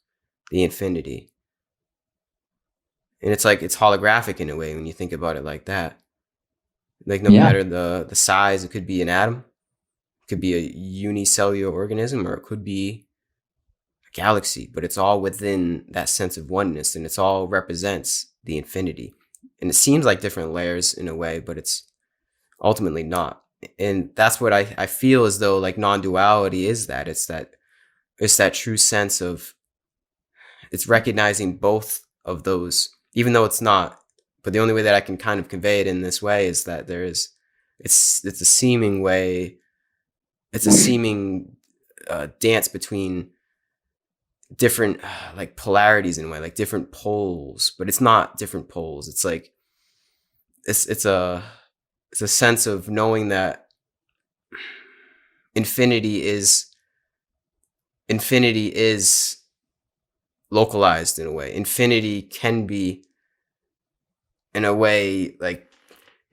the infinity. And it's like it's holographic in a way when you think about it like that. Like no matter the size, it could be an atom, it could be a unicellular organism, or it could be a galaxy, but it's all within that sense of oneness, and it's all represents the infinity. And it seems like different layers in a way, but it's ultimately not. And that's what I feel as though like non-duality is that. It's that true sense of, it's recognizing both of those, even though it's not. But the only way that I can kind of convey it in this way is that it's a seeming way, it's a seeming dance between different like polarities in a way, like different poles, but it's not different poles. It's like it's a sense of knowing that infinity is localized in a way. Infinity can be, in a way, like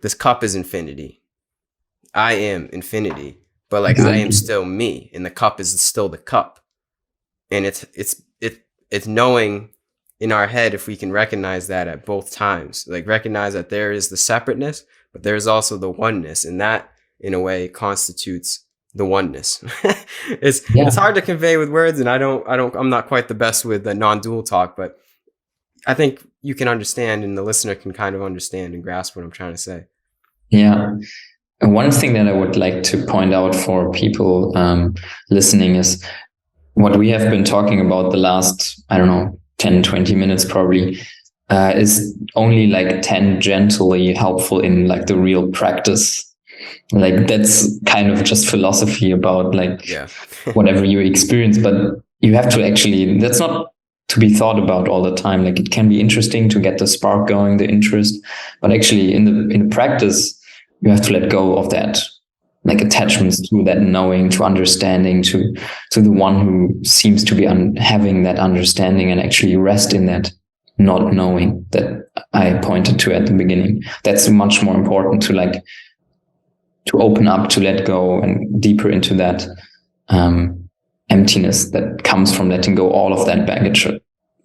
this cup is infinity. I am infinity, but like I am still me, and the cup is still the cup. And it's knowing in our head, if we can recognize that at both times, like recognize that there is the separateness, but there's also the oneness, and that in a way constitutes the oneness. It's hard to convey with words, and I'm not quite the best with the non-dual talk, but I think you can understand, and the listener can kind of understand and grasp what I'm trying to say. Yeah. One thing that I would like to point out for people listening is what we have been talking about the last, I don't know, 10, 20 minutes probably, is only like tangentially helpful in like the real practice. Like that's kind of just philosophy about like whatever you experience. But you have to actually, that's not to be thought about all the time. Like, it can be interesting to get the spark going, the interest, but actually in the practice, you have to let go of that, like attachments to that knowing, to understanding, to the one who seems to be having that understanding, and actually rest in that not knowing that I pointed to at the beginning. That's much more important, to open up, to let go, and deeper into that emptiness that comes from letting go all of that baggage.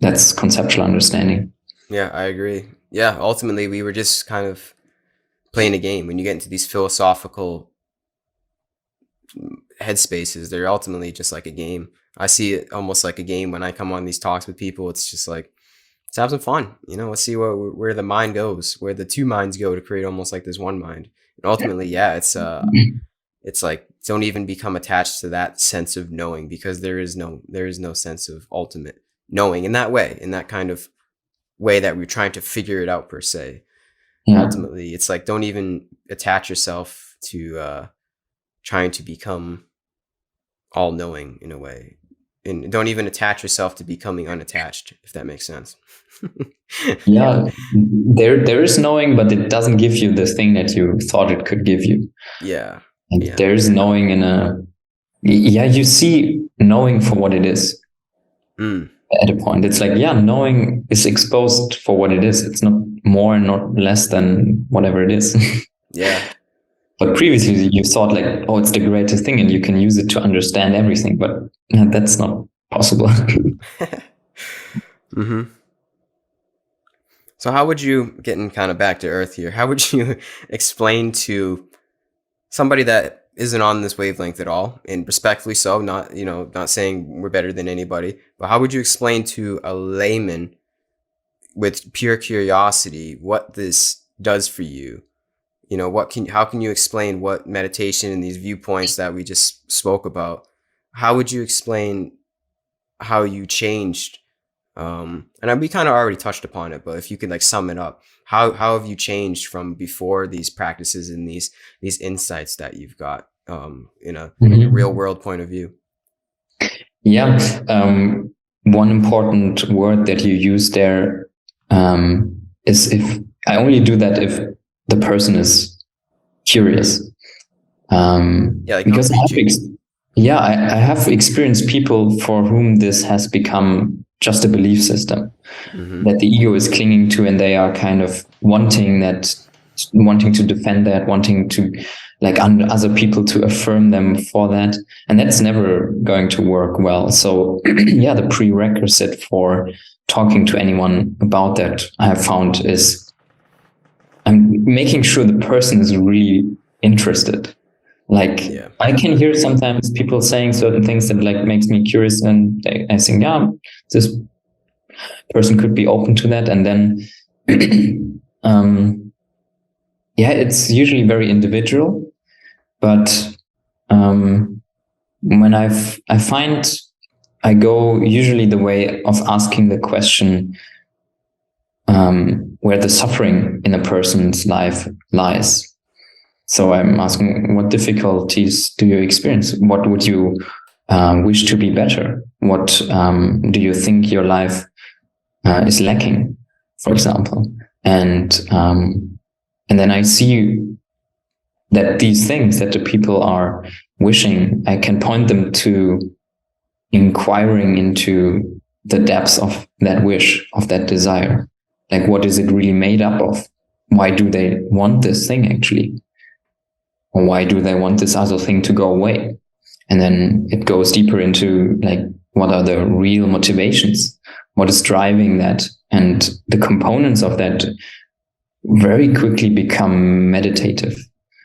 That's conceptual understanding. Yeah, I agree. Yeah, ultimately we were just kind of playing a game. When you get into these philosophical headspaces, they're ultimately just like a game. I see it almost like a game when I come on these talks with people. It's just like, let's have some fun, let's see where the mind goes, where the two minds go to create almost like this one mind. And ultimately, yeah, it's like, don't even become attached to that sense of knowing, because there is no sense of ultimate knowing in that way, in that kind of way that we're trying to figure it out per se. Yeah. Ultimately, it's like, don't even attach yourself to trying to become all knowing in a way, and don't even attach yourself to becoming unattached, if that makes sense. Yeah, there is knowing, but it doesn't give you the thing that you thought it could give you. Yeah. And Yeah. there is knowing you see knowing for what it is. At a point, it's like, knowing is exposed for what it is. It's not more and not less than whatever it is. Yeah. But previously you thought like, oh, it's the greatest thing and you can use it to understand everything, but that's not possible. Mm-hmm. So how would you, getting kind of back to earth here, how would you explain to somebody that isn't on this wavelength at all, and respectfully so, not saying we're better than anybody, but how would you explain to a layman with pure curiosity what this does for you? How can you explain what meditation and these viewpoints that we just spoke about, how would you explain how you changed? And we kind of already touched upon it, but if you could like sum it up, how have you changed from before these practices and these insights that you've got in a real world point of view? Yeah. One important word that you use there is, if I only do that if the person is curious. Because I have experienced people for whom this has become just a belief system that the ego is clinging to, and they are kind of wanting to defend that, wanting to other people to affirm them for that. And that's never going to work well. So the prerequisite for talking to anyone about that, I have found, is I'm making sure the person is really interested. I can hear sometimes people saying certain things that makes me curious, and I think, this person could be open to that. And then, it's usually very individual. But when I find I go usually the way of asking the question where the suffering in a person's life lies. So I'm asking, what difficulties do you experience? What would you wish to be better? What do you think your life is lacking, for example? And then I see that these things that the people are wishing, I can point them to inquiring into the depths of that wish, of that desire. Like, what is it really made up of? Why do they want this thing actually? Or why do they want this other thing to go away? And then it goes deeper into what are the real motivations? What is driving that? And the components of that very quickly become meditative.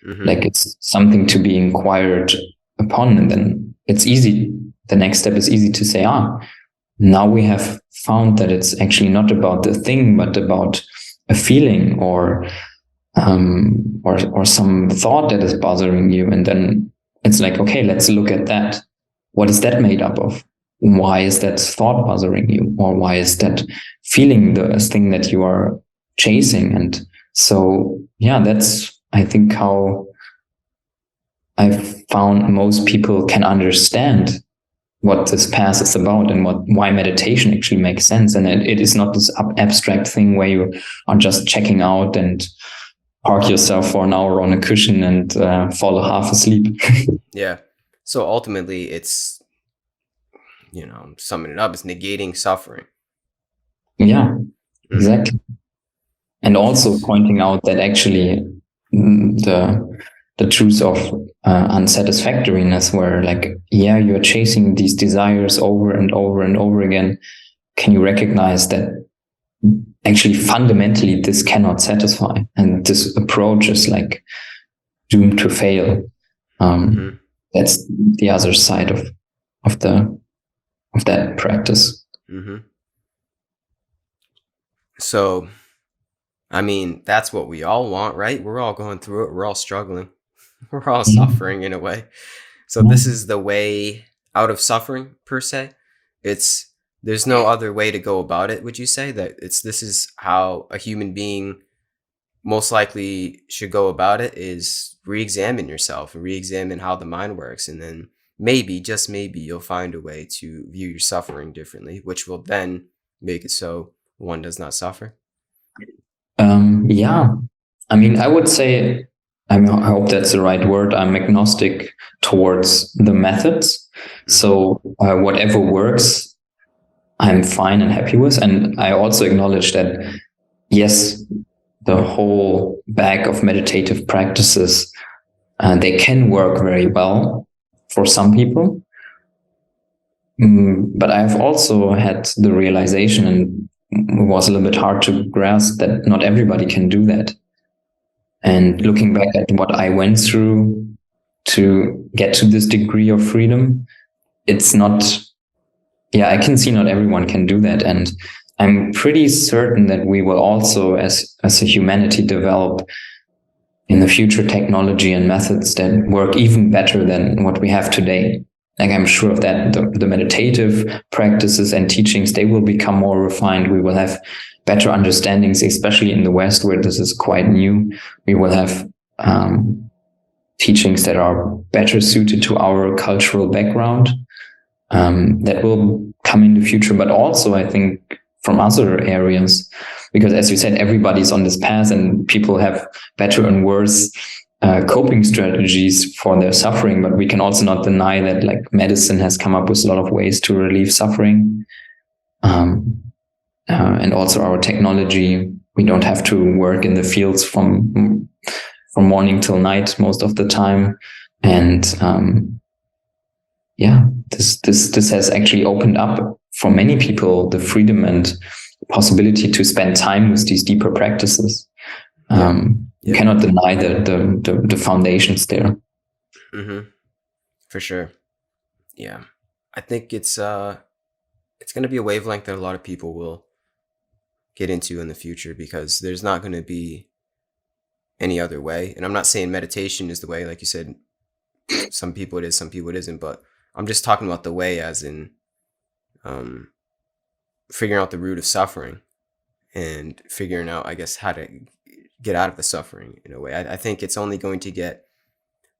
It's something to be inquired upon. And then it's easy. The next step is easy to say, now we have found that it's actually not about the thing, but about a feeling or some thought that is bothering you. And then it's like, okay, let's look at that. What is that made up of? Why is that thought bothering you? Or why is that feeling the thing that you are chasing? And so, that's, I think, how I've found most people can understand what this path is about and why meditation actually makes sense. And it is not this abstract thing where you are just checking out and park yourself for an hour on a cushion and fall half asleep. Yeah. So ultimately, it's, summing it up, it's negating suffering. Yeah, exactly. And also pointing out that actually the truth of unsatisfactoriness, where like, yeah, you're chasing these desires over and over and over again. Can you recognize that actually fundamentally this cannot satisfy, and this approach is like doomed to fail? That's the other side of that practice. So, I mean, that's what we all want, right? We're all going through it. We're all struggling. We're all suffering in a way. So this is the way out of suffering, per se. There's no other way to go about it. Would you say that this is how a human being most likely should go about it, is re-examine yourself and re-examine how the mind works. And then maybe, just maybe, you'll find a way to view your suffering differently, which will then make it so one does not suffer. Yeah. I mean, I would say, I hope that's the right word, I'm agnostic towards the methods. So whatever works, I'm fine and happy with. And I also acknowledge that, yes, the whole bag of meditative practices, they can work very well for some people. But I've also had the realization, and it was a little bit hard to grasp, that not everybody can do that. And looking back at what I went through to get to this degree of freedom, it's not, I can see not everyone can do that. And I'm pretty certain that we will also, as a humanity, develop in the future technology and methods that work even better than what we have today. Like, I'm sure of that. The meditative practices and teachings, they will become more refined. We will have better understandings, especially in the West, where this is quite new. We will have teachings that are better suited to our cultural background. That will come in the future, but also I think from other areas, because as you said, everybody's on this path and people have better and worse coping strategies for their suffering. But we can also not deny that, like, medicine has come up with a lot of ways to relieve suffering. And also our technology, we don't have to work in the fields from morning till night most of the time. And this has actually opened up for many people the freedom and possibility to spend time with these deeper practices. You cannot deny the foundations there. For sure. Yeah, I think it's going to be a wavelength that a lot of people will get into in the future, because there's not going to be any other way. And I'm not saying meditation is the way, like you said. Some people it is, some people it isn't, but I'm just talking about the way as in figuring out the root of suffering and figuring out, I guess, how to get out of the suffering in a way. I think it's only going to get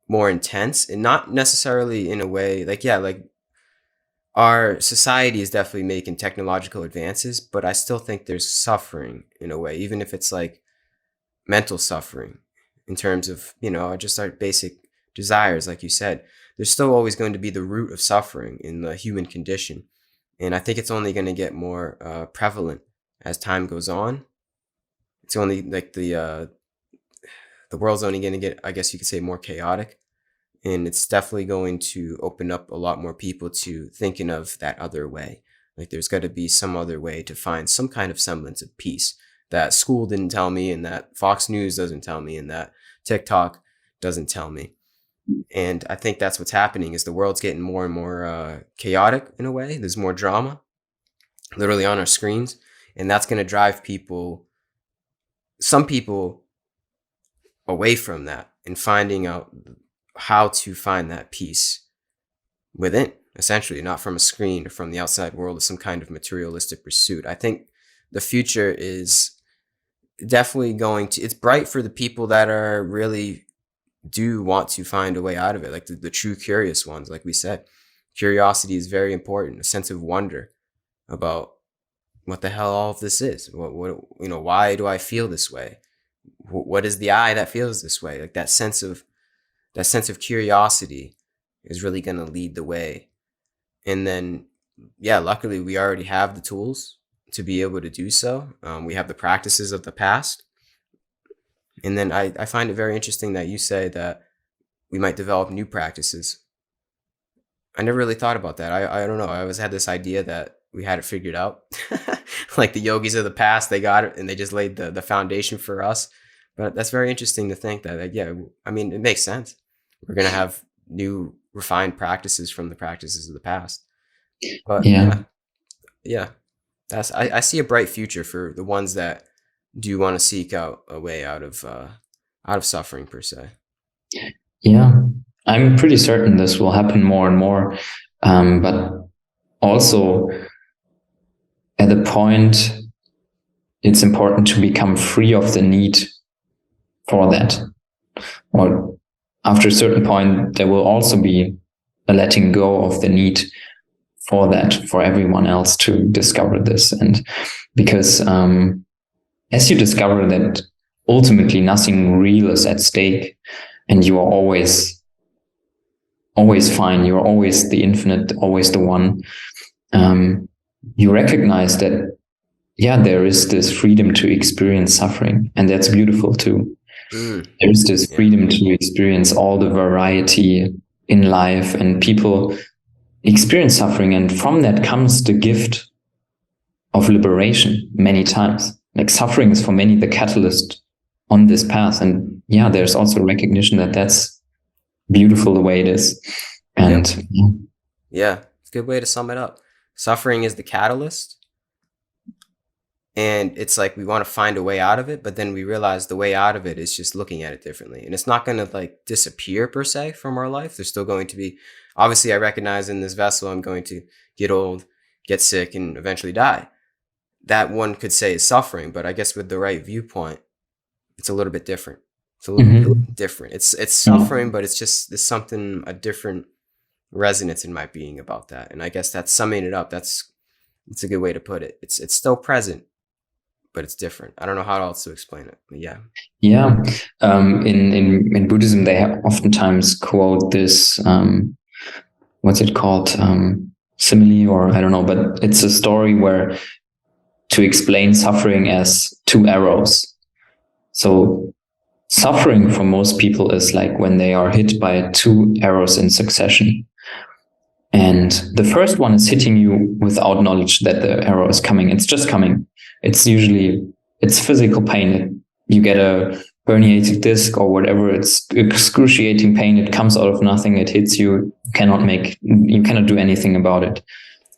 more intense, and not necessarily in a way like our society is definitely making technological advances, but I still think there's suffering in a way, even if it's like mental suffering in terms of, just our basic desires, like you said. There's still always going to be the root of suffering in the human condition. And I think it's only going to get more prevalent as time goes on. It's only like the world's only going to get, I guess you could say, more chaotic. And it's definitely going to open up a lot more people to thinking of that other way. Like, there's got to be some other way to find some kind of semblance of peace that school didn't tell me, and that Fox News doesn't tell me, and that TikTok doesn't tell me. And I think that's what's happening, is the world's getting more and more chaotic in a way. There's more drama literally on our screens. And that's going to drive some people away from that and finding out how to find that peace within, essentially, not from a screen or from the outside world of some kind of materialistic pursuit. I think the future is definitely it's bright for the people that are really do want to find a way out of it, like the true curious ones, like we said. Curiosity is very important, a sense of wonder about what the hell all of this is. Why do I feel this way? What is the I that feels this way? Like that sense of curiosity is really going to lead the way. And then, yeah, luckily we already have the tools to be able to do so. We have the practices of the past. And then I find it very interesting that you say that we might develop new practices. I never really thought about that. I don't know. I always had this idea that we had it figured out. Like the yogis of the past, they got it and they just laid the foundation for us. But that's very interesting to think that, like, yeah, I mean, it makes sense. We're going to have new refined practices from the practices of the past. But Yeah. yeah, I see a bright future for the ones that do want to seek out a way out of suffering per se. Yeah. I'm pretty certain this will happen more and more. But also at the point, it's important to become free of the need for that. Or after a certain point, there will also be a letting go of the need for that, for everyone else to discover this. And because as you discover that ultimately nothing real is at stake, and you are always fine, you're always the infinite, always the one, you recognize that, yeah, there is this freedom to experience suffering, and that's beautiful too. There is this freedom to experience all the variety in life, and people experience suffering, and from that comes the gift of liberation many times. Like suffering is for many the catalyst on this path. And yeah, there's also recognition that that's beautiful the way it is. And yeah, it's a good way to sum it up. Suffering is the catalyst. And it's like we want to find a way out of it, but then we realize the way out of it is just looking at it differently. And it's not going to like disappear per se from our life. There's still going to be, obviously, I recognize in this vessel, I'm going to get old, get sick, and eventually die. That one could say is suffering, but I guess with the right viewpoint, it's a little bit different. It's a little bit different. It's suffering, but it's just there's something, a different resonance in my being about that. And I guess that's summing it up. It's a good way to put it. It's still present, but it's different. I don't know how else to explain it, but yeah. Yeah. In Buddhism, they oftentimes quote this, what's it called? Simile, or I don't know, but it's a story where to explain suffering as two arrows. So suffering for most people is like when they are hit by two arrows in succession. And the first one is hitting you without knowledge that the arrow is coming. It's just coming. It's physical pain. You get a herniated disc or whatever. It's excruciating pain. It comes out of nothing. It hits you. You cannot do anything about it.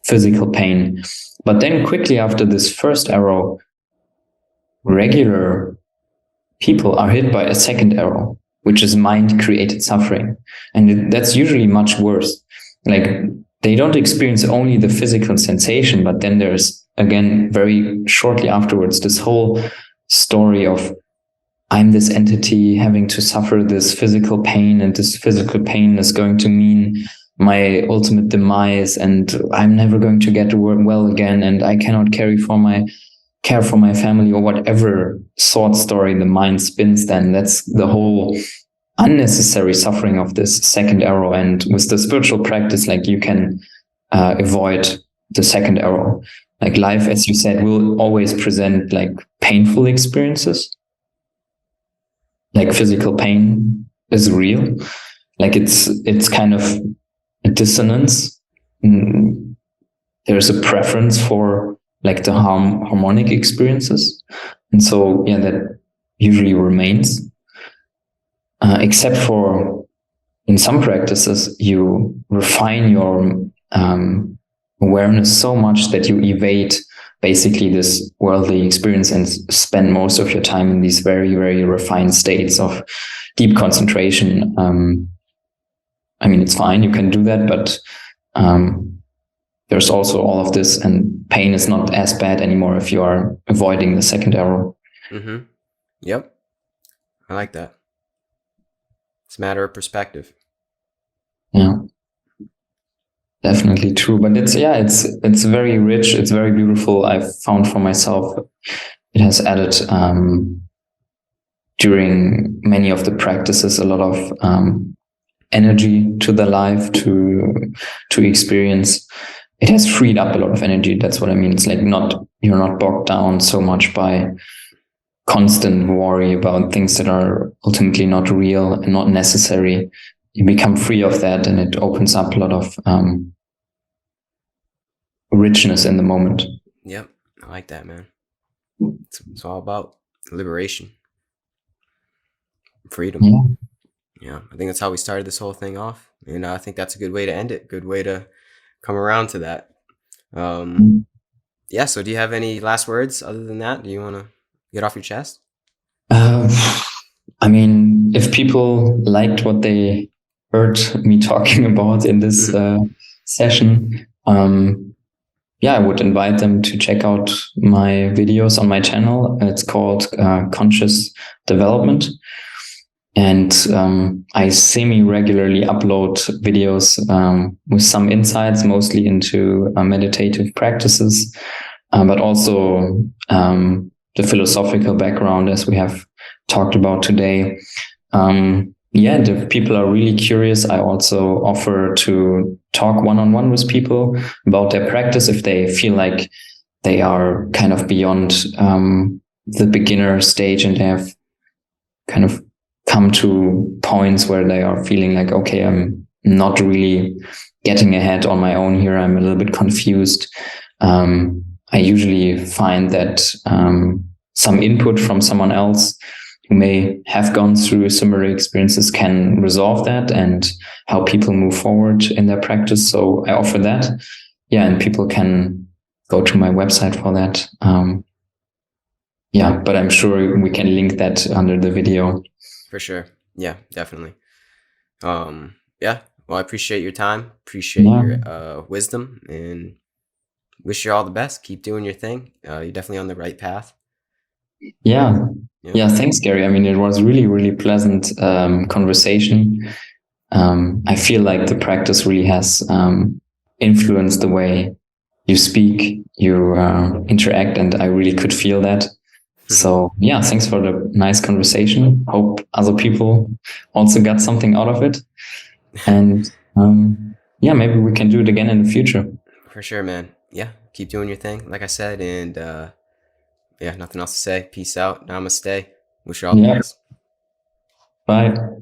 Physical pain. But then quickly after this first arrow, regular people are hit by a second arrow, which is mind-created suffering. And that's usually much worse. Like they don't experience only the physical sensation, but then there's, again, very shortly afterwards, this whole story of I'm this entity having to suffer this physical pain, and this physical pain is going to mean my ultimate demise, and I'm never going to get to work well again, and I cannot care for my family, or whatever sword story the mind spins. Then that's the whole unnecessary suffering of this second arrow. And with the spiritual practice, like you can avoid the second arrow. Like life, as you said, will always present like painful experiences. Like physical pain is real. Like it's kind of a dissonance. There's a preference for like the harmonic experiences. And so, yeah, that usually remains. Except for in some practices, you refine your awareness so much that you evade basically this worldly experience and spend most of your time in these very, very refined states of deep concentration. I mean, it's fine, you can do that, but there's also all of this, and pain is not as bad anymore if you are avoiding the second arrow. Mm-hmm. Yep. I like that. It's a matter of perspective. Yeah. definitely true. But it's very rich. It's very beautiful. I've found for myself, it has added during many of the practices a lot of energy to the life to experience. It has freed up a lot of energy. That's what I mean. It's like you're not bogged down so much by constant worry about things that are ultimately not real and not necessary. You become free of that, and it opens up a lot of richness in the moment. Yep, I like that, man. It's all about liberation, freedom. Yeah, I think that's how we started this whole thing off, and I think that's a good way to end it. Good way to come around to that. Yeah. So, do you have any last words other than that? Do you want to get off your chest? I mean, if people liked what they heard me talking about in this session, I would invite them to check out my videos on my channel. It's called Conscious Development. And I semi-regularly upload videos with some insights, mostly into meditative practices, but also the philosophical background, as we have talked about today. If people are really curious, I also offer to talk one-on-one with people about their practice if they feel like they are kind of beyond the beginner stage and they have kind of come to points where they are feeling like, okay, I'm not really getting ahead on my own here. I'm a little bit confused. I usually find that some input from someone else who may have gone through similar experiences can resolve that and help people move forward in their practice. So I offer that. And people can go to my website for that. But I'm sure we can link that under the video. For sure. Yeah, definitely. Well, I appreciate your time, appreciate your wisdom, and wish you all the best. Keep doing your thing. You're definitely on the right path. Yeah, thanks, Gary. I mean, it was really, really pleasant conversation. I feel like the practice really has influenced the way you speak, you interact, and I really could feel that. So thanks for the nice conversation. Hope other people also got something out of it. And maybe we can do it again in the future. For sure, man. Yeah, keep doing your thing, like I said, and nothing else to say. Peace out. Namaste. Wish you all the best. Bye.